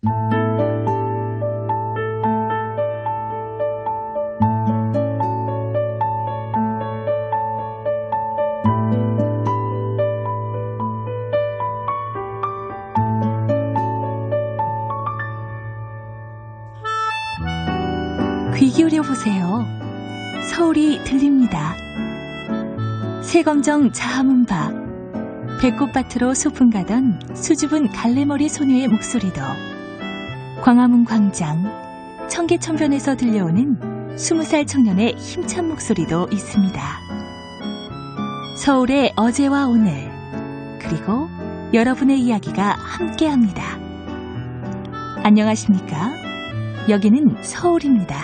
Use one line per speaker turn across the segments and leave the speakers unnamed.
귀 기울여 보세요. 서울이 들립니다. 새검정 자하문 밖, 배꽃밭으로 소풍 가던 수줍은 갈래머리 소녀의 목소리도, 광화문 광장, 청계천변에서 들려오는 20살 청년의 힘찬 목소리도 있습니다. 서울의 어제와 오늘, 그리고 여러분의 이야기가 함께합니다. 안녕하십니까? 여기는 서울입니다.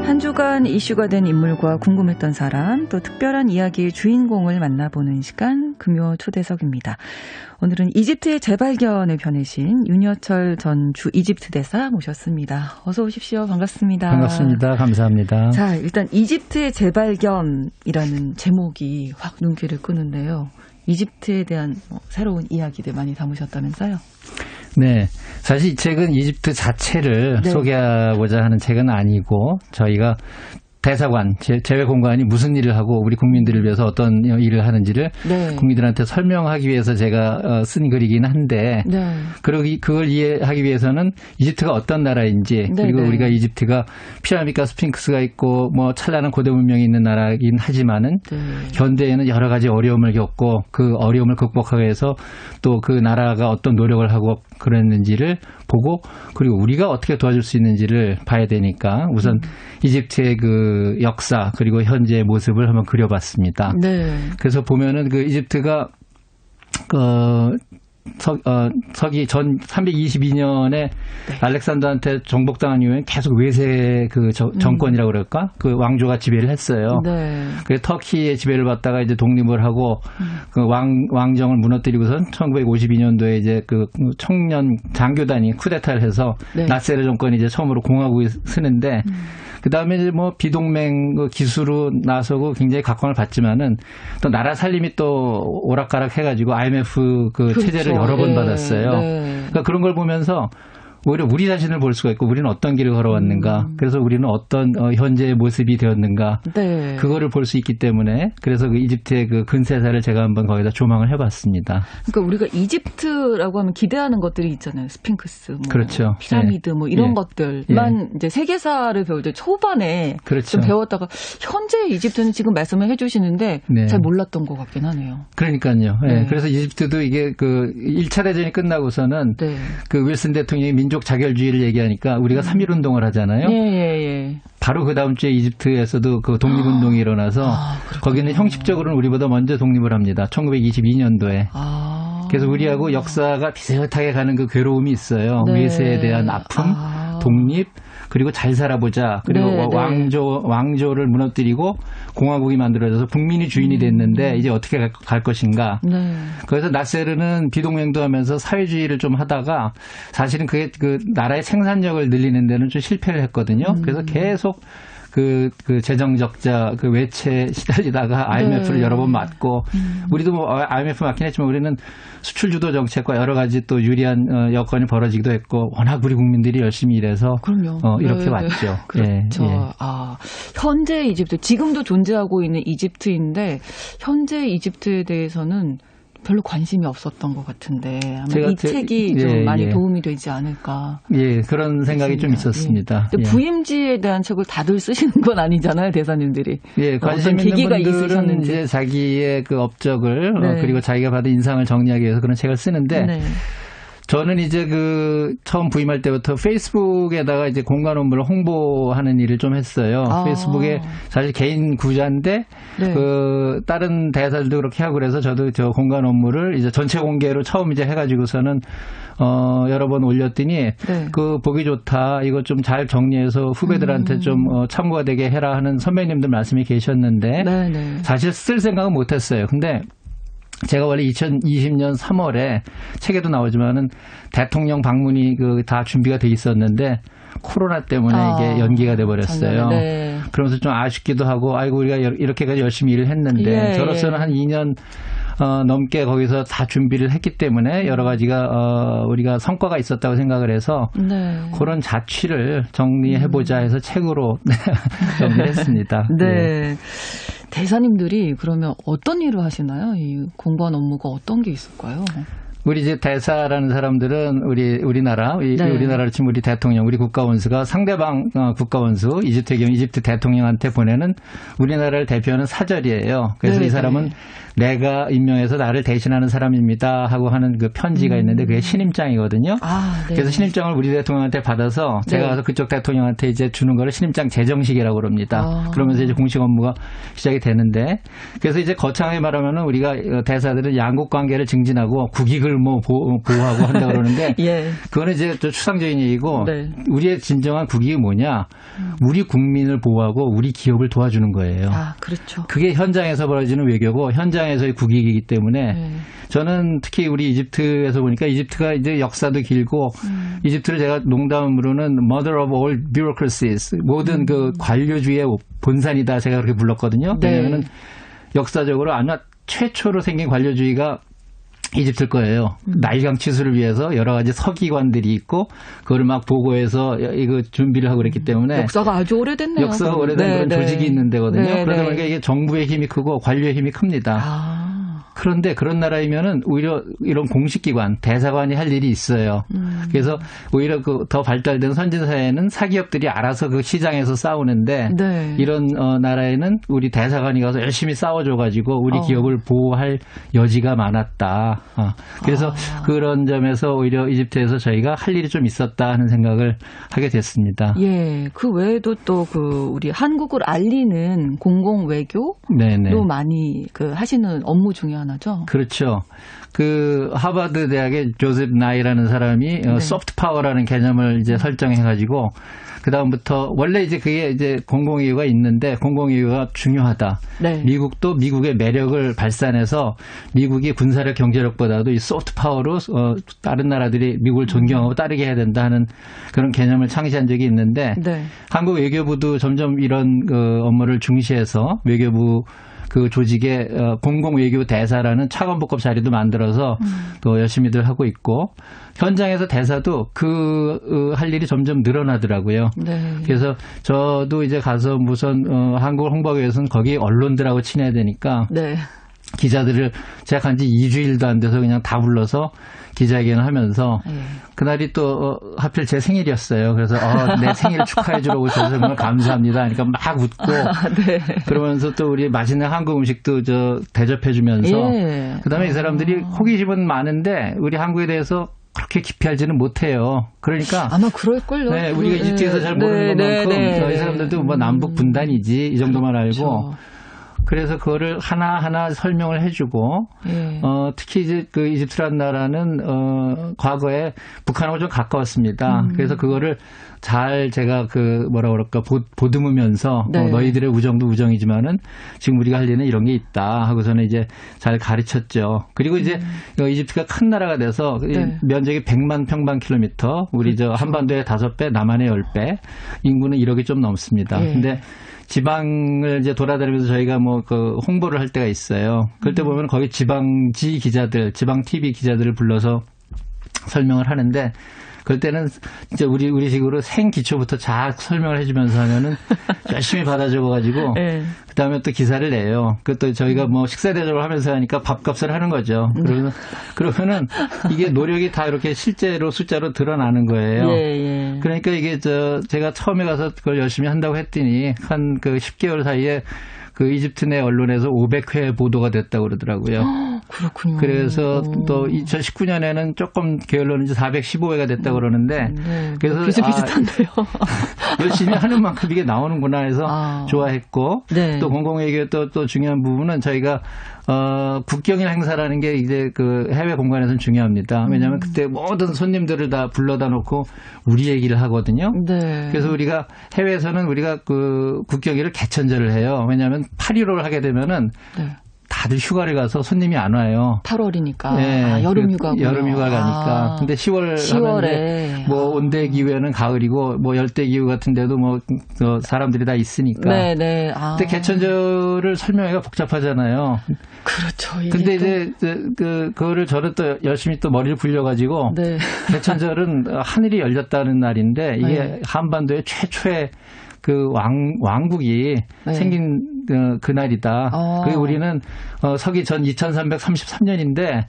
한 주간 이슈가 된 인물과 궁금했던 사람, 또 특별한 이야기의 주인공을 만나보는 시간, 금요 초대석입니다. 오늘은 이집트의 재발견을 펴내신 윤여철 전 주 이집트 대사 모셨습니다. 어서 오십시오. 반갑습니다.
반갑습니다. 감사합니다.
자, 일단 이집트의 재발견이라는 제목이 확 눈길을 끄는데요. 이집트에 대한 새로운 이야기들 많이 담으셨다면서요?
네. 사실 이 책은 이집트 자체를
네.
소개하고자 하는 책은 아니고 저희가 대사관, 재외공관이 무슨 일을 하고 우리 국민들을 위해서 어떤 일을 하는지를
네.
국민들한테 설명하기 위해서 제가 쓴 글이긴 한데
네.
그걸 이해하기 위해서는 이집트가 어떤 나라인지
네,
그리고
네.
우리가 이집트가 피라미드과 스핑크스가 있고 뭐 찬란한 고대 문명이 있는 나라이긴 하지만은
네.
현대에는 여러 가지 어려움을 겪고 그 어려움을 극복하기 위해서 또 그 나라가 어떤 노력을 하고 그랬는지를 보고 그리고 우리가 어떻게 도와줄 수 있는지를 봐야 되니까 우선 이집트의 그 역사 그리고 현재의 모습을 한번 그려봤습니다.
네.
그래서 보면은 그 이집트가 서기 전 322년에 알렉산더한테 정복당한 이후에 계속 외세 그 정권이라고 그럴까? 그 왕조가 지배를 했어요.
네.
그래서 터키의 지배를 받다가 이제 독립을 하고 그 왕정을 무너뜨리고선 1952년도에 이제 그 청년 장교단이 쿠데타를 해서
네.
나세르 정권이 이제 처음으로 공화국이 쓰는데 그 다음에 이제 뭐 비동맹 그 기수로 나서고 굉장히 각광을 받지만은 또 나라 살림이 또 오락가락 해가지고 IMF 그
그렇죠.
체제를 여러 번
네.
받았어요.
네.
그러니까 그런 걸 보면서 오히려 우리 자신을 볼 수가 있고 우리는 어떤 길을 걸어왔는가. 그래서 우리는 어떤 현재의 모습이 되었는가.
네.
그거를 볼 수 있기 때문에 그래서 그 이집트의 그 근세사를 제가 한번 거기다 조망을 해봤습니다.
그러니까 우리가 이집트라고 하면 기대하는 것들이 있잖아요. 스핑크스, 뭐
그렇죠.
피라미드, 뭐 이런
예.
것들만 이제 세계사를 배울 때 초반에
그렇죠.
좀 배웠다가 현재 이집트는 지금 말씀을 해주시는데
네.
잘 몰랐던 것 같긴 하네요.
그러니까요. 예.
네.
그래서 이집트도 이게 그 1차 대전이 끝나고서는
네.
그 윌슨 대통령이 민족 자결주의를 얘기하니까 우리가 3.1 운동을 하잖아요.
예.
바로 그 다음 주에 이집트에서도 그 독립운동이 일어나서 거기는 형식적으로는 우리보다 먼저 독립을 합니다. 1922년도에. 그래서 우리하고 역사가 비슷하게 가는 그 괴로움이 있어요.
네.
외세에 대한 아픔, 독립, 그리고 잘 살아보자. 그리고
네, 네.
왕조를 무너뜨리고 공화국이 만들어져서 국민이 주인이 됐는데 이제 어떻게 갈 것인가.
네.
그래서 나세르는 비동맹도 하면서 사회주의를 좀 하다가 사실은 그게 그 나라의 생산력을 늘리는 데는 좀 실패를 했거든요. 그래서 계속 그 재정 적자, 그 외채 시달리다가 IMF를
네.
여러 번 맞고 우리도 뭐 IMF 맞긴 했지만 우리는 수출 주도 정책과 여러 가지 또 유리한 여건이 벌어지기도 했고 워낙 우리 국민들이 열심히 일해서
그럼요.
이렇게
네,
왔죠.
네. 그렇죠.
예, 예.
현재 이집트, 지금도 존재하고 있는 이집트인데 현재 이집트에 대해서는 별로 관심이 없었던 것 같은데 아마 이 책이 좀 많이 도움이 되지 않을까.
예, 그런 생각이 좀 있었습니다.
예. 부임지에 대한 책을 다들 쓰시는 건 아니잖아요, 대사님들이.
예, 관심 있는 분들은
있으셨는지.
이제 자기의 그 업적을
네.
그리고 자기가 받은 인상을 정리하기 위해서 그런 책을 쓰는데
네.
저는 이제 그 처음 부임할 때부터 페이스북에다가 이제 공간 업무를 홍보하는 일을 좀 했어요. 페이스북에 사실 개인 구자인데
네.
그 다른 대사들도 그렇게 하고 그래서 저도 저 공간 업무를 이제 전체 공개로 처음 이제 해가지고서는 여러 번 올렸더니
네.
그 보기 좋다. 이거 좀 잘 정리해서 후배들한테 좀 참고가 되게 해라 하는 선배님들 말씀이 계셨는데
네, 네.
사실 쓸 생각은 못했어요. 근데 제가 원래 2020년 3월에 책에도 나오지만은 대통령 방문이 그 다 준비가 돼 있었는데 코로나 때문에 이게 연기가 돼 버렸어요.
네.
그러면서 좀 아쉽기도 하고 아이고 우리가 이렇게까지 열심히 일을 했는데 저로서는 한 2년 넘게 거기서 다 준비를 했기 때문에 여러 가지가 우리가 성과가 있었다고 생각을 해서
네.
그런 자취를 정리해보자 해서 책으로 정리를 했습니다.
네. 대사님들이 그러면 어떤 일을 하시나요? 이 공무원 업무가 어떤 게 있을까요?
우리 이제 대사라는 사람들은 우리나라,
네.
우리나라로 치면 우리 대통령, 우리 국가원수가 상대방 국가원수, 이집트의 경우 이집트 대통령한테 보내는 우리나라를 대표하는 사절이에요. 그래서
네,
이 사람은 내가 임명해서 나를 대신하는 사람입니다 하고 하는 그 편지가 있는데 그게 신임장이거든요.
아, 네.
그래서 신임장을 우리 대통령한테 받아서 제가
네.
가서 그쪽 대통령한테 이제 주는 거를 신임장 제정식이라고 그럽니다.
아.
그러면서 이제 공식 업무가 시작이 되는데 그래서 이제 거창하게 말하면은 우리가 대사들은 양국 관계를 증진하고 국익을 뭐 보호하고 한다 그러는데
예.
그거는 이제 좀 추상적인 얘기고
네.
우리의 진정한 국익이 뭐냐? 우리 국민을 보호하고 우리 기업을 도와주는 거예요.
아, 그렇죠.
그게 현장에서 벌어지는 외교고 현장에서의 국익이기 때문에
네.
저는 특히 우리 이집트에서 보니까 이집트가 이제 역사도 길고 이집트를 제가 농담으로는 mother of all bureaucracies 모든 그 관료주의의 본산이다 제가 그렇게 불렀거든요.
네.
왜냐하면 역사적으로 아마 최초로 생긴 관료주의가 이집트일 거예요. 나일강 치수를 위해서 여러 가지 서기관들이 있고 그거를 막 보고해서 이거 준비를 하고 그랬기 때문에
역사가 아주 오래됐네요.
역사가 오래된 그런 조직이 있는 데거든요.
네,
그러다
네.
보니까 이게 정부의 힘이 크고 관료의 힘이 큽니다.
아.
그런데 그런 나라이면은 오히려 이런 공식기관, 대사관이 할 일이 있어요. 그래서 오히려 그 더 발달된 선진사회는 사기업들이 알아서 그 시장에서 싸우는데
네.
이런 나라에는 우리 대사관이 가서 열심히 싸워줘가지고 우리 기업을 보호할 여지가 많았다. 그래서 그런 점에서 오히려 이집트에서 저희가 할 일이 좀 있었다 하는 생각을 하게 됐습니다.
예, 그 외에도 또 그 우리 한국을 알리는 공공 외교도
네네.
많이 그 하시는 업무 중에 하나죠.
그렇죠. 그 하버드 대학의 조셉 나이라는 사람이
네.
소프트 파워라는 개념을 이제 설정해가지고 그 다음부터 원래 이제 그게 이제 공공이유가 있는데 공공이유가 중요하다.
네.
미국도 미국의 매력을 발산해서 미국이 군사력 경제력보다도 이 소프트 파워로 다른 나라들이 미국을 존경하고 따르게 해야 된다 하는 그런 개념을 창시한 적이 있는데
네.
한국 외교부도 점점 이런 그 업무를 중시해서 외교부 그 조직의 공공외교 대사라는 차관복급 자리도 만들어서 또 열심히들 하고 있고 현장에서 대사도 할 일이 점점 늘어나더라고요.
네.
그래서 저도 이제 가서 무슨 한국을 홍보하기 위해서는 거기 언론들하고 친해야 되니까
네.
기자들을 제가 간 지 2주일도 안 돼서 그냥 다 불러서 기자회견을 하면서 그날이 또 하필 제 생일이었어요. 그래서 내 생일 축하해 주러 오셔서 정말 감사합니다. 그러니까 막 웃고
네.
그러면서 또 우리 맛있는 한국 음식도 대접해 주면서
예.
그다음에 이 사람들이 호기심은 많은데 우리 한국에 대해서 그렇게 깊이 알지는 못해요. 그러니까
아마 그럴걸요.
네, 우리가 이집트에서 잘 모르는 것만큼 이 사람들도 뭐 남북 분단이지 이 정도만 알고
그렇죠.
그래서 그거를 하나하나 설명을 해주고,
예.
특히 이제 그 이집트라는 나라는, 과거에 북한하고 좀 가까웠습니다. 그래서 그거를 잘 제가 보듬으면서,
네.
너희들의 우정도 우정이지만은 지금 우리가 할 일은 이런 게 있다 하고서는 이제 잘 가르쳤죠. 그리고 이제 이집트가 큰 나라가 돼서
네.
면적이 100만 평방킬로미터, 우리
그렇죠.
한반도의 5배, 남한의 10배, 인구는 1억이 좀 넘습니다.
예.
근데 지방을 이제 돌아다니면서 저희가 홍보를 할 때가 있어요. 그럴 때 보면 거기 지방지 기자들, 지방 TV 기자들을 불러서 설명을 하는데 그럴 때는 이제 우리식으로 생기초부터 쫙 설명을 해주면서 하면은 열심히 받아 적어가지고
네.
그다음에 또 기사를 내요. 그것도 저희가 식사 대접을 하면서 하니까 밥값을 하는 거죠. 그러면은 이게 노력이 다 이렇게 실제로 숫자로 드러나는 거예요.
예.
그러니까 이게 제가 처음에 가서 그걸 열심히 한다고 했더니 한 10개월 사이에 그 이집트 내 언론에서 500회 보도가 됐다고 그러더라고요.
그렇군요.
그래서 또 2019년에는 조금 게을렀는지 415회가 됐다고 그러는데 그래서
비슷비슷한데요.
열심히 하는 만큼 이게 나오는구나 해서 좋아했고
네.
또 공공외교 또 중요한 부분은 저희가 국경일 행사라는 게 이제 그 해외 공간에서는 중요합니다. 왜냐하면 그때 모든 손님들을 다 불러다 놓고 우리 얘기를 하거든요.
네.
그래서 우리가 해외에서는 우리가 그 국경일을 개천절을 해요. 왜냐하면 8.15를 하게 되면은 다들 휴가를 가서 손님이 안 와요.
8월이니까.
네,
여름 휴가고.
여름 휴가 가니까. 근데 10월에 뭐 온대 기후에는 가을이고 뭐 열대 기후 같은 데도 뭐 사람들이 다 있으니까.
네네.
근데 개천절을 설명하기가 복잡하잖아요.
그렇죠.
근데 이제 그거를 저는 또 열심히 또 머리를 굴려가지고
네.
개천절은 하늘이 열렸다는 날인데 이게
네.
한반도의 최초의 그 왕국이
네.
생긴 그 날이다. 그리고 우리는 서기 전 2333년인데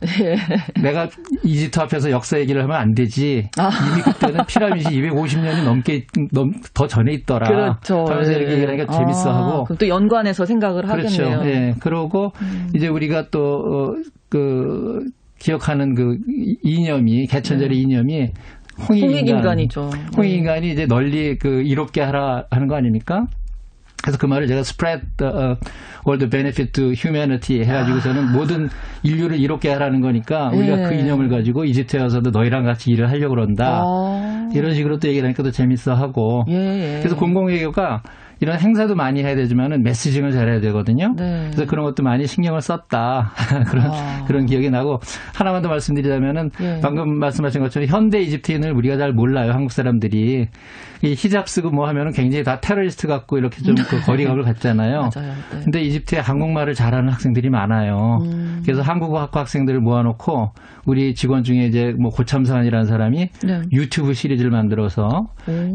내가 이집트 앞에서 역사 얘기를 하면 안 되지. 이미 그때는 피라미드 250년이 더 전에 있더라.
그렇죠.
하면서 이렇게 얘기하니까 재밌어하고.
그럼 또 연관해서 생각을
그렇죠.
하겠네요.
예. 그러고 이제 우리가 또 기억하는 그 이념이 개천절의 이념이
홍익인간이죠.
홍익인간이 이제 널리 이롭게 하라 하는 거 아닙니까? 그래서 그 말을 제가 spread all the benefit to humanity 해가지고서는 모든 인류를 이롭게 하라는 거니까 우리가 그 이념을 가지고 이집트에 와서도 너희랑 같이 일을 하려고 그런다. 이런 식으로 또 얘기를 하니까 또 재밌어하고. 그래서 공공외교가 이런 행사도 많이 해야 되지만은 메시징을 잘해야 되거든요. 네. 그래서 그런 것도 많이 신경을 썼다. 그런 기억이 나고 하나만 더 말씀드리자면은 방금 말씀하신 것처럼 현대 이집트인을 우리가 잘 몰라요. 한국 사람들이 이 히잡 쓰고 뭐 하면은 굉장히 다 테러리스트 같고 이렇게 좀 그 거리감을 갖잖아요.
맞아요. 네.
근데 이집트에 한국말을 잘하는 학생들이 많아요. 그래서 한국어학과 학생들을 모아놓고 우리 직원 중에 이제 뭐 고참사원이라는 사람이 유튜브 시리즈를 만들어서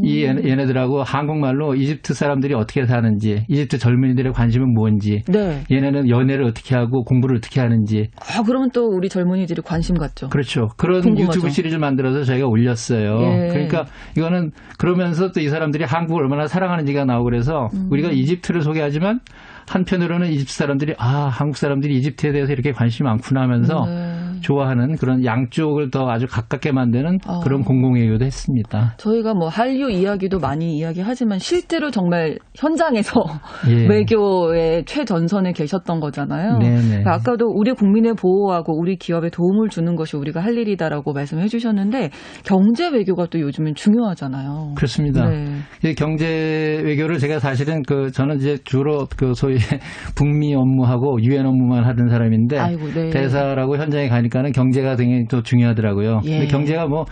이 얘네들하고 한국말로 이집트 사람들이 어떻게 사는지, 이집트 젊은이들의 관심은 뭔지, 얘네는 연애를 어떻게 하고 공부를 어떻게 하는지.
그러면 또 우리 젊은이들이 관심 갖죠.
그렇죠. 그런 궁금하죠. 유튜브 시리즈를 만들어서 저희가 올렸어요. 그러니까 이거는 그러면서 또 이 사람들이 한국을 얼마나 사랑하는지가 나오고 그래서 우리가 이집트를 소개하지만 한편으로는 이집트 사람들이 한국 사람들이 이집트에 대해서 이렇게 관심이 많구나 하면서 좋아하는 그런 양쪽을 더 아주 가깝게 만드는 그런 공공외교도 했습니다.
저희가 뭐 한류 이야기도 많이 이야기하지만 실제로 정말 현장에서 외교의 최전선에 계셨던 거잖아요. 그러니까 아까도 우리 국민의 보호하고 우리 기업에 도움을 주는 것이 우리가 할 일이다라고 말씀해 주셨는데 경제 외교가 또 요즘은 중요하잖아요.
그렇습니다. 경제 외교를 제가 사실은 저는 이제 주로 소위 북미 업무하고 유엔 업무만 하던 사람인데 대사라고 현장에 가니까는 경제가 굉장히 또 중요하더라고요. 근데 경제가 뭐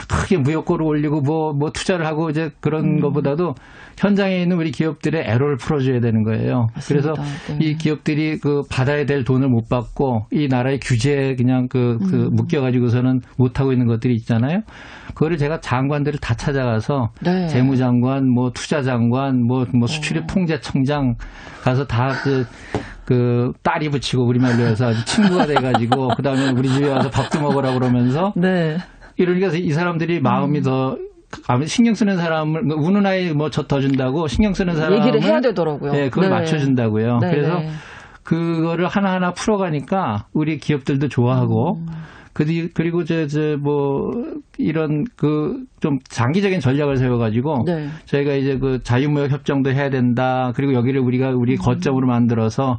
크게 무역고를 올리고 뭐 투자를 하고 이제 그런 것보다도 현장에 있는 우리 기업들의 애로를 풀어줘야 되는 거예요. 맞습니다. 그래서 이 기업들이 받아야 될 돈을 못 받고 이 나라의 규제에 그냥 묶여가지고서는 못 하고 있는 것들이 있잖아요. 그거를 제가 장관들을 다 찾아가서 재무장관, 뭐 투자장관, 뭐 수출입 통제청장 가서 다 딸이 붙이고 우리말로 해서 아주 친구가 돼가지고 그다음에 우리 집에 와서 밥도 먹으라고 그러면서 이러니까 이 사람들이 마음이 더 신경 쓰는 사람을 우는 아이 뭐 더 준다고 신경 쓰는 사람을
얘기를 해야 되더라고요.
그걸 맞춰준다고요. 그래서 그거를 하나하나 풀어가니까 우리 기업들도 좋아하고 그리고 이런 좀 장기적인 전략을 세워가지고 저희가 이제 자유무역 협정도 해야 된다. 그리고 여기를 우리 거점으로 만들어서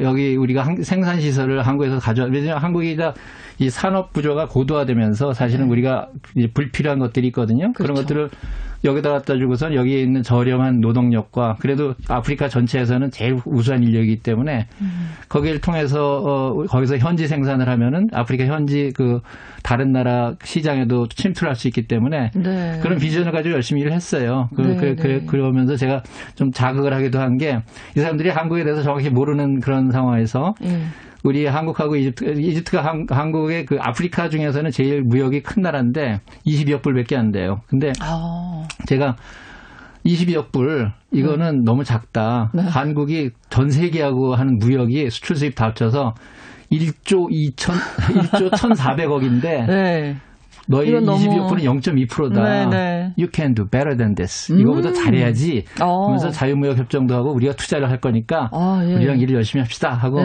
여기 우리가 생산 시설을 한국에서 왜냐하면 한국이 이 산업 구조가 고도화되면서 사실은 우리가 이제 불필요한 것들이 있거든요. 그런 것들을 여기다 갖다 주고선 여기에 있는 저렴한 노동력과 그래도 아프리카 전체에서는 제일 우수한 인력이기 때문에 거기를 통해서 거기서 현지 생산을 하면은 아프리카 현지 다른 나라 시장에도 침투를 할 수 있기 때문에 그런 비전을 가지고 열심히 일을 했어요. 그러면서 제가 좀 자극을 하기도 한 게 이 사람들이 한국에 대해서 정확히 모르는 그런 상황에서 우리 한국하고 이집트가 한국의 아프리카 중에서는 제일 무역이 큰 나라인데 20억 불밖에 안 돼요. 근데 제가 22억 불 이거는 너무 작다. 한국이 전 세계하고 하는 무역이 수출 수입 다 합쳐서 1조 1,400억인데 너희 22억 불은 0.2%다. You can do better than this. 이거보다 잘해야지. 하면서 자유무역 협정도 하고 우리가 투자를 할 거니까 우리랑 일을 열심히 합시다 하고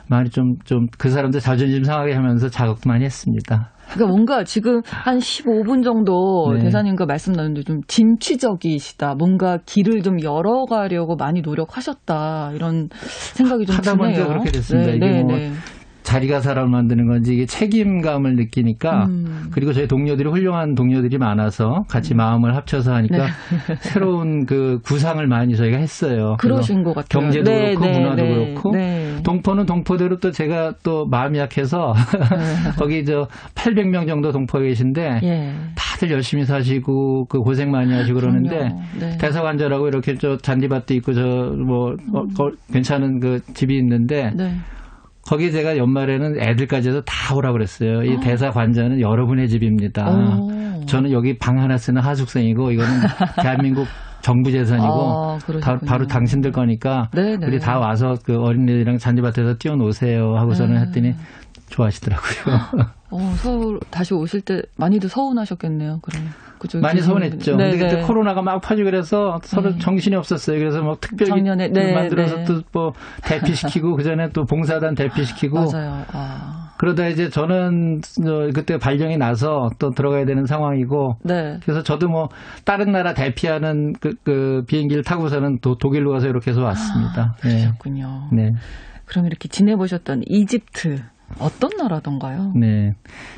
많이 좀 그 사람들 자존심 상하게 하면서 자극도 많이 했습니다.
그러니까 뭔가 지금 한 15분 정도 대사님과 말씀 나눴는데 좀 진취적이시다. 뭔가 길을 좀 열어가려고 많이 노력하셨다. 이런 생각이 좀 드네요.
하다 보니까 그렇게 됐습니다. 이게 자리가 사람을 만드는 건지 이게 책임감을 느끼니까 그리고 저희 동료들이 훌륭한 동료들이 많아서 같이 마음을 합쳐서 하니까
네.
새로운 그 구상을 많이 저희가 했어요.
그러신 것 같아요.
경제도 그렇고 문화도
네.
그렇고
네.
동포는 동포대로 또 제가 또 마음이 약해서 거기 800명 정도 동포가 계신데
예.
다들 열심히 사시고 그 고생 많이 하시고 그러는데
네.
대사관절하고 이렇게 저 잔디밭도 있고 괜찮은 그 집이 있는데
네.
거기 제가 연말에는 애들까지 해서 다 오라고 그랬어요. 이 대사관자는 여러분의 집입니다. 저는 여기 방 하나 쓰는 하숙생이고 이거는 대한민국 정부 재산이고 바로 당신들 거니까
네네.
우리 다 와서 그 어린이들이랑 잔디밭에서 뛰어노세요 하고서는 했더니 좋아하시더라고요.
서울 다시 오실 때 많이도 서운하셨겠네요. 그럼 그쪽
많이 서운했죠. 근데 그때 코로나가 막 퍼지고 그래서 서로 정신이 없었어요. 그래서 뭐 특별히
작년에,
만들어서 또 뭐 대피시키고 그 전에 또 봉사단 대피시키고
맞아요.
그러다 이제 저는 그때 발령이 나서 또 들어가야 되는 상황이고
네.
그래서 저도 뭐 다른 나라 대피하는 그 비행기를 타고서는 독일로 가서 이렇게 해서 왔습니다.
그러셨군요.
네.
그럼 이렇게 지내보셨던 이집트 어떤 나라던가요?
네.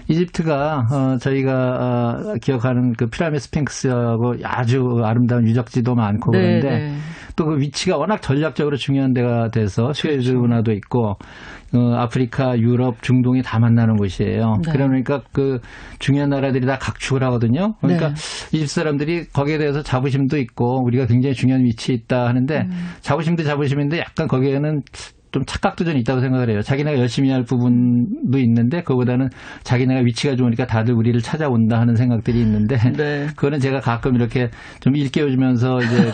이집트가 저희가 기억하는 그 피라미드 스핑크스하고 아주 아름다운 유적지도 많고 그런데 또 그 위치가 워낙 전략적으로 중요한 데가 돼서 수에즈 운하도 있고 아프리카, 유럽, 중동이 다 만나는 곳이에요.
네.
그러니까 그 중요한 나라들이 다 각축을 하거든요. 그러니까 이집트 사람들이 거기에 대해서 자부심도 있고 우리가 굉장히 중요한 위치에 있다 하는데 자부심도 자부심인데 약간 거기에는 좀 착각도 좀 있다고 생각을 해요. 자기네가 열심히 할 부분도 있는데 그거보다는 자기네가 위치가 좋으니까 다들 우리를 찾아온다 하는 생각들이 있는데 그거는 제가 가끔 이렇게 좀 일깨워주면서 이제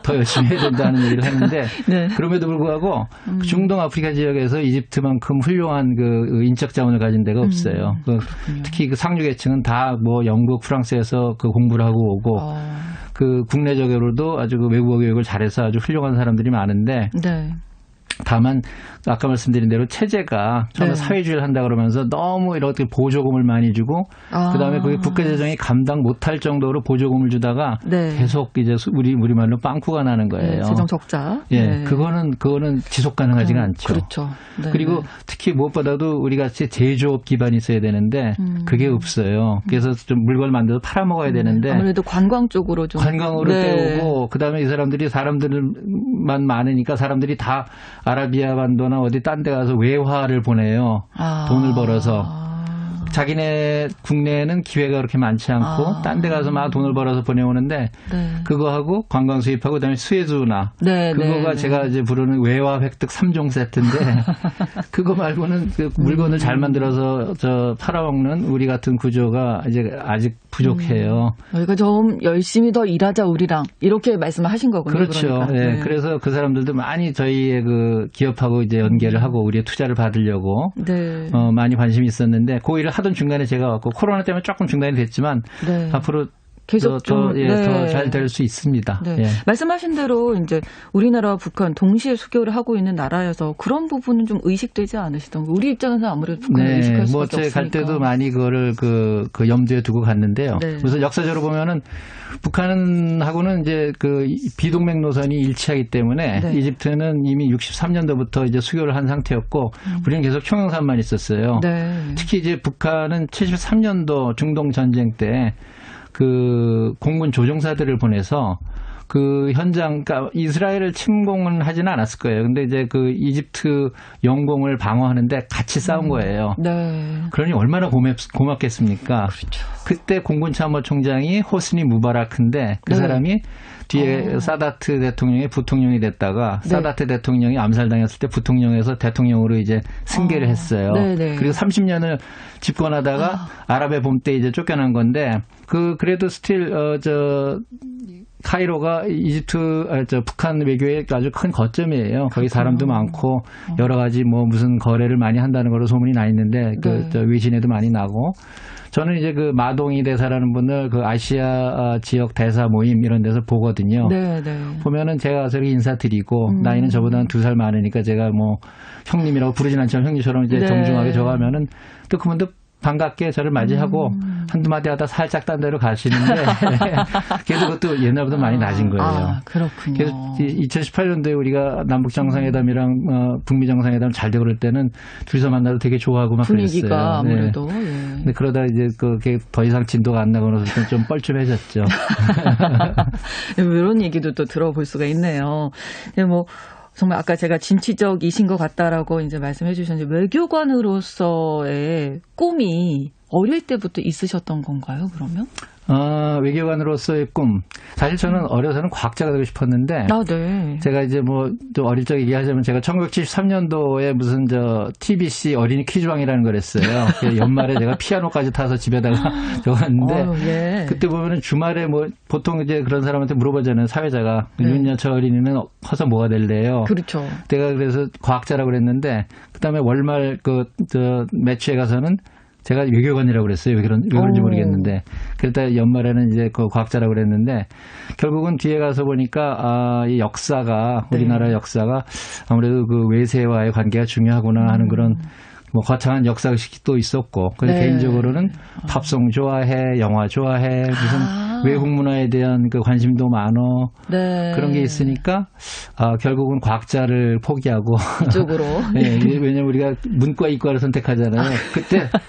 더 열심히 해야 된다는 얘기를 하는데 그럼에도 불구하고 중동 아프리카 지역에서 이집트만큼 훌륭한 그 인적 자원을 가진 데가 없어요. 특히 그 상류계층은 다 뭐 영국, 프랑스에서 그 공부를 하고 오고 그 국내적으로도 아주 그 외국어 교육을 잘해서 아주 훌륭한 사람들이 많은데 다만 아까 말씀드린 대로 체제가 처음에 사회주의를 한다 그러면서 너무 이렇게 보조금을 많이 주고 그다음에 그게 국가 재정이 감당 못할 정도로 보조금을 주다가 계속 이제 우리말로 빵꾸가 나는 거예요.
재정 적자.
그거는 지속 가능하지가 않죠.
그렇죠.
그리고 특히 무엇보다도 우리 같이 제조업 기반이 있어야 되는데 그게 없어요. 그래서 좀 물건을 만들어서 팔아먹어야 되는데
아무래도 관광 쪽으로 좀
관광으로 때우고 그다음에 이 사람들만 많으니까 사람들이 다 아라비아 반도나 어디 딴 데 가서 외화를 보내요. 돈을 벌어서. 자기네 국내에는 기회가 그렇게 많지 않고 딴 데 가서 막 돈을 벌어서 보내오는데 그거 하고 관광 수입하고 그다음에 수에즈운하 그거가 제가 이제 부르는 외화 획득 3종 세트인데 그거 말고는 그 물건을 잘 만들어서 팔아먹는 우리 같은 구조가 이제 아직 부족해요.
저희가 좀 열심히 더 일하자 우리랑 이렇게 말씀하신 거군요.
그렇죠.
그러니까.
그래서 그 사람들도 많이 저희의 그 기업하고 이제 연계를 하고 우리의 투자를 받으려고 많이 관심이 있었는데 그 일을 하던 중간에 제가 왔고 코로나 때문에 조금 중단이 됐지만 앞으로 계속 더 잘 될 수 있습니다.
말씀하신 대로 이제 우리나라와 북한 동시에 수교를 하고 있는 나라여서 그런 부분은 좀 의식되지 않으시던 우리 입장에서 아무래도 북한을 의식할 수밖에 없으니까.
갈 때도 많이 그거를 그 염두에 두고 갔는데요. 그래서 역사적으로 보면은 북한하고는 이제 그 비동맹 노선이 일치하기 때문에 이집트는 이미 63년도부터 이제 수교를 한 상태였고 우리는 계속 형용사만 있었어요. 특히 이제 북한은 73년도 중동 전쟁 때 그 공군 조종사들을 보내서 그 현장, 그러니까 이스라엘을 침공은 하지는 않았을 거예요. 근데 이제 그 이집트 영공을 방어하는데 같이 싸운 거예요. 그러니 얼마나 고맙겠습니까? 그때 공군 참모총장이 호스니 무바라크인데 그 사람이 뒤에 사다트 대통령이 부통령이 됐다가 사다트 대통령이 암살당했을 때 부통령에서 대통령으로 이제 승계를 했어요. 그리고 30년을 집권하다가 아랍의 봄 때 이제 쫓겨난 건데 그래도 스틸 카이로가 북한 외교의 아주 큰 거점이에요. 거기 사람도 많고 여러 가지 뭐 무슨 거래를 많이 한다는 걸로 소문이 나 있는데 외신에도 많이 나고 저는 이제 그 마동이 대사라는 분을 그 아시아 지역 대사 모임 이런 데서 보거든요. 보면은 제가 가서 인사드리고 나이는 저보다 한 2살 많으니까 제가 뭐 형님이라고 부르진 않지만 형님처럼 이제 정중하게 저가면은 또 그분도 반갑게 저를 맞이하고 한두 마디 하다 살짝 딴 데로 가시는데 그래도 그것도 옛날보다 많이 낮은 거예요.
아, 그렇군요.
그래서 2018년도에 우리가 남북 정상회담이랑 북미 정상회담 잘 되고 그럴 때는 둘이서 만나도 되게 좋아하고 막
분위기가
그랬어요.
아무래도.
네.
예.
근데 그러다 이제 그게 더 이상 진도가 안 나고 나서 좀 뻘쭘해졌죠.
이런 얘기도 또 들어볼 수가 있네요. 근데 뭐 정말 아까 제가 진취적이신 것 같다라고 이제 말씀해 주셨는데 외교관으로서의 꿈이 어릴 때부터 있으셨던 건가요, 그러면?
외교관으로서의 꿈. 사실 저는 어려서는 과학자가 되고 싶었는데.
아, 네.
제가 이제 뭐, 좀 어릴 적 얘기하자면 제가 1973년도에 무슨 TBC 어린이 퀴즈왕이라는 걸 했어요. 연말에 제가 피아노까지 타서 집에다가 적었는데.
예.
그때 보면은 주말에 뭐, 보통 이제 그런 사람한테 물어보잖아요. 사회자가.
네.
윤여철 어린이는 커서 뭐가 될래요?
그렇죠.
내가 그래서 과학자라고 그랬는데, 그 다음에 월말 매치에 가서는 제가 외교관이라고 그랬어요. 왜 그런지 모르겠는데. 그랬다 연말에는 이제 그 과학자라고 그랬는데, 결국은 뒤에 가서 보니까, 이 역사가, 우리나라 역사가 아무래도 그 외세와의 관계가 중요하구나 하는 그런 뭐 거창한 역사의식이 또 있었고, 그래서
네.
개인적으로는 팝송 좋아해, 영화 좋아해, 무슨 외국 문화에 대한 그 관심도 많어.
네.
그런 게 있으니까, 결국은 과학자를 포기하고.
이쪽으로.
네, 왜냐면 우리가 문과, 이과를 선택하잖아요.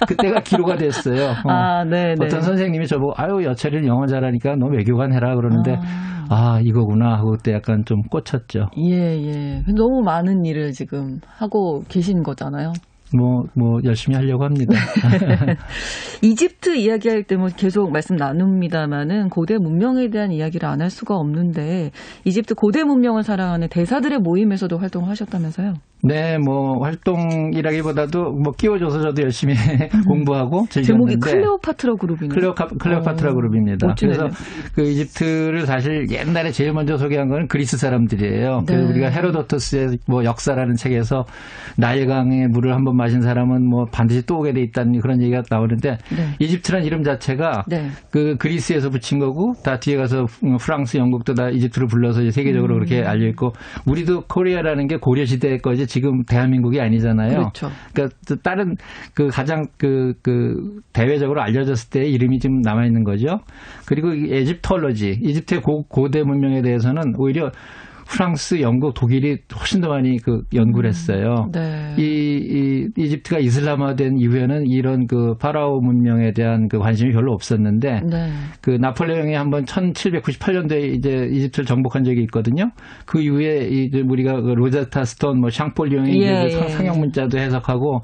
그때가 기로가 됐어요.
네.
어떤 선생님이 저보고, 여철이는 영어 잘하니까 너 외교관 해라 그러는데, 이거구나 하고 그때 약간 좀 꽂혔죠.
예. 너무 많은 일을 지금 하고 계신 거잖아요.
뭐 열심히 하려고 합니다.
이집트 이야기할 때 뭐 계속 말씀 나눕니다만은 고대 문명에 대한 이야기를 안 할 수가 없는데 이집트 고대 문명을 사랑하는 대사들의 모임에서도 활동을 하셨다면서요?
네, 뭐 활동이라기보다도 뭐 끼워줘서 저도 열심히 공부하고 즐겼는데
제목이 클레오파트라 그룹이네요.
클레오파트라 그룹입니다.
멋지네요.
그래서 그 이집트를 사실 옛날에 제일 먼저 소개한 거는 그리스 사람들이에요.
네.
그래서 우리가 헤로도토스의 뭐 역사라는 책에서 나일강의 물을 한번 마신 사람은 뭐 반드시 또 오게 돼 있다는 그런 얘기가 나오는데
네.
이집트란 이름 자체가
네.
그 그리스에서 붙인 거고 다 뒤에 가서 프랑스, 영국도 다 이집트를 불러서 이제 세계적으로 그렇게 알려 있고 우리도 코리아라는 게 고려 시대 거지 지금 대한민국이 아니잖아요.
그렇죠.
그러니까 다른 그 가장 그 대외적으로 알려졌을 때 이름이 지금 남아 있는 거죠. 그리고 에집톨로지, 이집트의 고대 문명에 대해서는 오히려 프랑스, 영국, 독일이 훨씬 더 많이 그 연구를 했어요.
네.
이 이집트가 이슬람화된 이후에는 이런 그 파라오 문명에 대한 그 관심이 별로 없었는데
네.
그 나폴레옹이 한번 1798년도에 이제 이집트를 정복한 적이 있거든요. 그 이후에 이제 우리가 그 로제타 스톤, 뭐 샹폴리옹의 상형 문자도 해석하고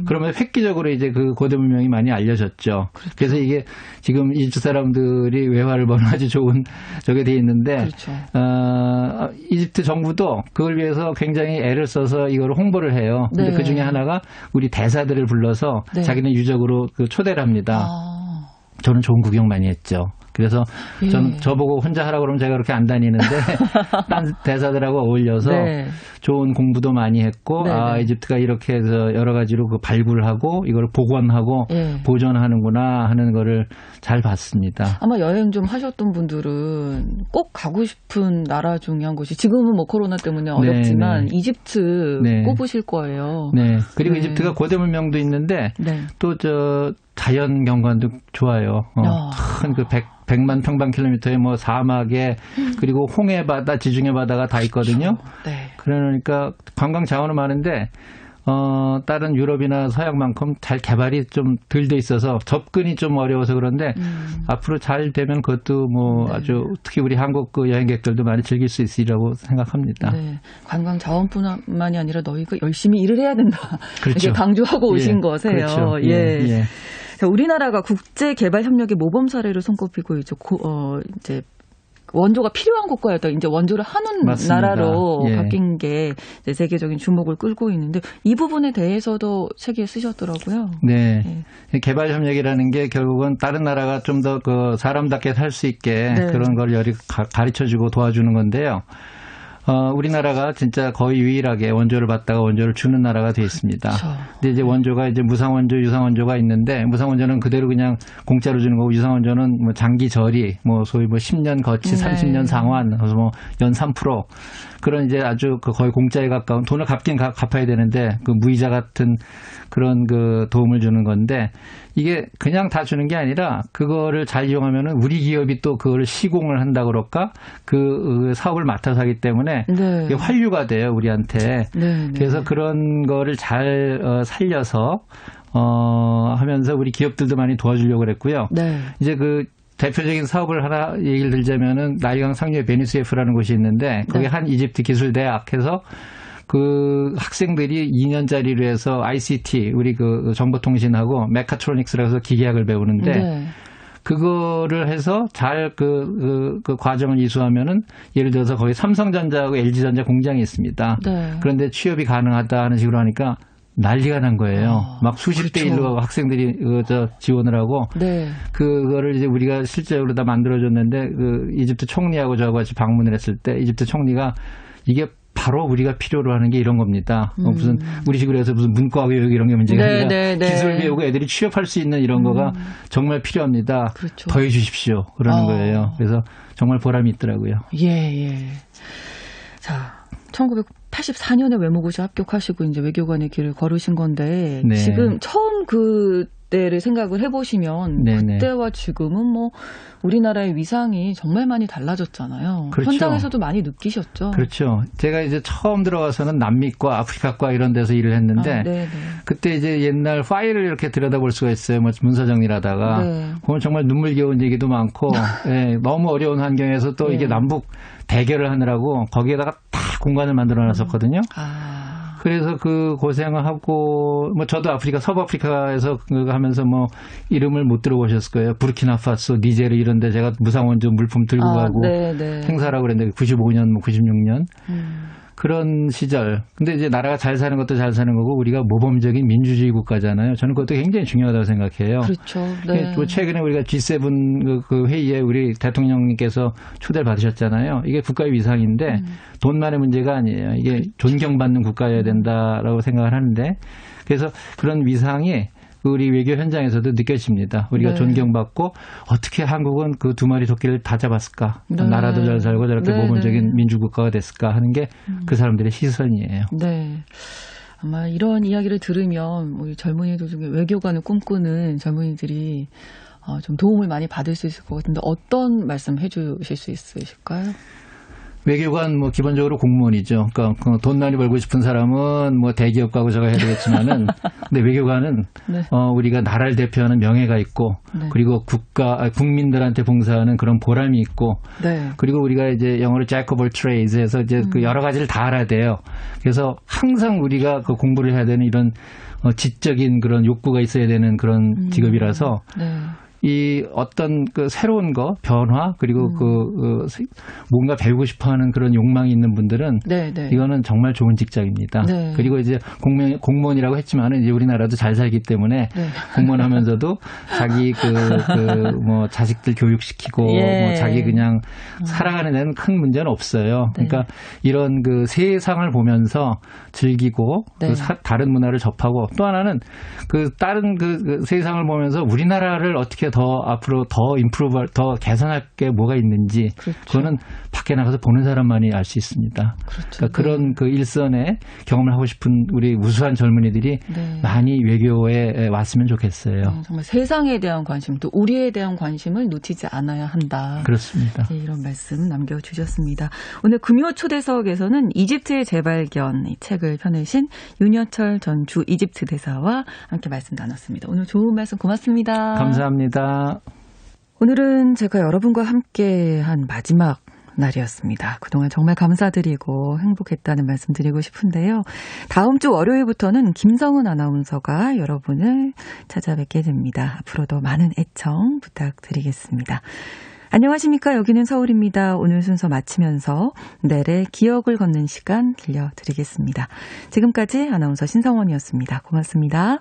그러면 획기적으로 이제 그 고대 문명이 많이 알려졌죠. 그렇죠. 그래서 이게 지금 이집트 사람들이 외화를 보는 아주 좋은 저게 돼 있는데
그렇죠.
이집트 정부도 그걸 위해서 굉장히 애를 써서 이걸 홍보를 해요. 근데
네.
그 중에 하나가 우리 대사들을 불러서
네.
자기네 유적으로 그 초대를 합니다. 저는 좋은 구경 많이 했죠. 그래서 저는 저보고 혼자 하라고 그러면 제가 그렇게 안 다니는데 딴 대사들하고 어울려서
네.
좋은 공부도 많이 했고
네.
이집트가 이렇게 해서 여러 가지로 그 발굴을 하고 이걸 복원하고 보존하는구나 하는 거를 잘 봤습니다.
아마 여행 좀 하셨던 분들은 꼭 가고 싶은 나라 중에 한 곳이 지금은 뭐 코로나 때문에 어렵지만
네.
이집트 꼽으실 거예요.
네. 그리고 이집트가 고대 문명도 있는데 또 자연 경관도 좋아요. 큰 그 100만 평방킬로미터의 뭐 사막에 그리고 홍해 바다, 지중해 바다가 다 있거든요.
네.
그러니까 관광 자원은 많은데 다른 유럽이나 서양만큼 잘 개발이 좀 덜 돼 있어서 접근이 좀 어려워서 그런데 앞으로 잘 되면 그것도 뭐 아주 특히 우리 한국 그 여행객들도 많이 즐길 수 있으리라고 생각합니다.
네. 관광 자원뿐만이 아니라 너희가 열심히 일을 해야 된다.
그렇죠.
이렇게 강조하고 오신 거세요.
그렇죠.
예. 자, 우리나라가 국제개발협력의 모범 사례로 손꼽히고 이제 원조가 필요한 국가였다. 이제 원조를 하는
맞습니다.
나라로 바뀐 게 이제 세계적인 주목을 끌고 있는데 이 부분에 대해서도 책에 쓰셨더라고요.
네. 개발 협력이라는 게 결국은 다른 나라가 좀 더 그 사람답게 살 수 있게 그런 걸 가르쳐주고 도와주는 건데요. 우리나라가 진짜 거의 유일하게 원조를 받다가 원조를 주는 나라가 돼 있습니다.
그렇죠.
근데 이제 원조가 이제 무상원조, 유상원조가 있는데 무상원조는 그대로 그냥 공짜로 주는 거고 유상원조는 뭐 장기 저리, 뭐 소위 뭐 10년 거치, 30년 상환, 그래서 뭐 연 3% 그런 이제 아주 그 거의 공짜에 가까운 돈을 갚긴 갚아야 되는데 그 무이자 같은 그런 그 도움을 주는 건데 이게 그냥 다 주는 게 아니라 그거를 잘 이용하면은 우리 기업이 또 그걸 시공을 한다 그럴까 그 사업을 맡아서 하기 때문에
네.
이게 환류가 돼요 우리한테.
네.
그래서 그런 거를 잘 살려서 하면서 우리 기업들도 많이 도와주려고 그랬고요.
네.
이제 그 대표적인 사업을 하나 얘기를 들자면은 나이강 상류에 베니스에프라는 곳이 있는데 거기
네.
한 이집트 기술대학에서 그 학생들이 2년짜리로 해서 ICT 우리 그 정보통신하고 메카트로닉스라고 해서 기계학을 배우는데
네.
그거를 해서 잘 그 과정을 이수하면은 예를 들어서 거기 삼성전자하고 LG전자 공장이 있습니다.
네.
그런데 취업이 가능하다 하는 식으로 하니까 난리가 난 거예요. 막 수십 대
그렇죠.
1로 학생들이 지원을 하고
네.
그거를 이제 우리가 실제로 다 만들어줬는데 그 이집트 총리하고 저하고 같이 방문을 했을 때 이집트 총리가 이게 바로 우리가 필요로 하는 게 이런 겁니다. 무슨 우리 식으로 해서 무슨 문과 교육 이런 게 문제가
네,
아니라
네, 네.
기술 배우고 애들이 취업할 수 있는 이런 거가 정말 필요합니다.
그렇죠.
더 해주십시오. 그러는 거예요. 그래서 정말 보람이 있더라고요.
예. 자, 1984년에 외무고시 합격하시고 이제 외교관의 길을 걸으신 건데
네.
지금 처음 그때를 생각을 해보시면
네네.
그때와 지금은 뭐 우리나라의 위상이 정말 많이 달라졌잖아요.
그렇죠.
현장에서도 많이 느끼셨죠?
그렇죠. 제가 이제 처음 들어가서는 남미과, 아프리카과 이런 데서 일을 했는데 그때 이제 옛날 파일을 이렇게 들여다볼 수가 있어요. 뭐 문서 정리를 하다가 보면 정말 눈물겨운 얘기도 많고 예, 너무 어려운 환경에서 또 이게 남북 대결을 하느라고 거기에다가 다 공간을 만들어 놨었거든요. 그래서 그 고생을 하고 뭐 저도 아프리카 서부아프리카에서 그거 하면서 뭐 이름을 못 들어보셨을 거예요. 부르키나파소, 니제르 이런 데 제가 무상원조 물품 들고 가고 행사라고 그랬는데 95년 뭐 96년 그런 시절. 근데 이제 나라가 잘 사는 것도 잘 사는 거고 우리가 모범적인 민주주의 국가잖아요. 저는 그것도 굉장히 중요하다고 생각해요.
그렇죠. 네.
최근에 우리가 G7 그 회의에 우리 대통령님께서 초대를 받으셨잖아요. 이게 국가의 위상인데 돈만의 문제가 아니에요. 이게 존경받는 국가여야 된다라고 생각을 하는데 그래서 그런 위상이 우리 외교 현장에서도 느껴집니다. 우리가 존경받고 어떻게 한국은 그 두 마리 토끼를 다 잡았을까? 나라도 잘 살고 저렇게 모범적인 민주국가가 됐을까 하는 게 그 사람들의 시선이에요.
네. 아마 이런 이야기를 들으면 우리 젊은이들 중에 외교관을 꿈꾸는 젊은이들이 좀 도움을 많이 받을 수 있을 것 같은데 어떤 말씀 해주실 수 있으실까요?
외교관 뭐 기본적으로 공무원이죠. 그러니까 돈 많이 벌고 싶은 사람은 뭐 대기업 가고 저거 해야 되겠지만은 근데 외교관은 우리가 나라를 대표하는 명예가 있고 그리고 국민들한테 봉사하는 그런 보람이 있고 그리고 우리가 이제 영어로 jack of all trades에서 이제 그 여러 가지를 다 알아야 돼요. 그래서 항상 우리가 그 공부를 해야 되는 이런 지적인 그런 욕구가 있어야 되는 그런 직업이라서 이 어떤 그 새로운 거 변화 그리고 그 뭔가 배우고 싶어하는 그런 욕망이 있는 분들은 이거는 정말 좋은 직장입니다. 그리고 이제 공무원이라고 했지만은 이제 우리나라도 잘 살기 때문에 공무원하면서도 자기 뭐 자식들 교육시키고 뭐 자기 그냥 살아가는 데는 큰 문제는 없어요. 그러니까 이런 그 세상을 보면서 즐기고 그 다른 문화를 접하고 또 하나는 그 다른 그 세상을 보면서 우리나라를 어떻게 더 앞으로 더 임프루브 더 개선할 게 뭐가 있는지 그거는 밖에 나가서 보는 사람만이 알 수 있습니다. 그러니까 그런 그 일선에 경험을 하고 싶은 우리 우수한 젊은이들이 많이 외교에 왔으면 좋겠어요.
정말 세상에 대한 관심 또 우리에 대한 관심을 놓치지 않아야 한다.
그렇습니다.
이런 말씀 남겨주셨습니다. 오늘 금요 초대석에서는 이집트의 재발견 이 책을 펴내신 윤여철 전 주 이집트 대사와 함께 말씀 나눴습니다. 오늘 좋은 말씀 고맙습니다.
감사합니다.
오늘은 제가 여러분과 함께한 마지막 날이었습니다. 그동안 정말 감사드리고 행복했다는 말씀 드리고 싶은데요. 다음 주 월요일부터는 김성은 아나운서가 여러분을 찾아뵙게 됩니다. 앞으로도 많은 애청 부탁드리겠습니다. 안녕하십니까. 여기는 서울입니다. 오늘 순서 마치면서 내일의 기억을 걷는 시간 들려드리겠습니다. 지금까지 아나운서 신성원이었습니다. 고맙습니다.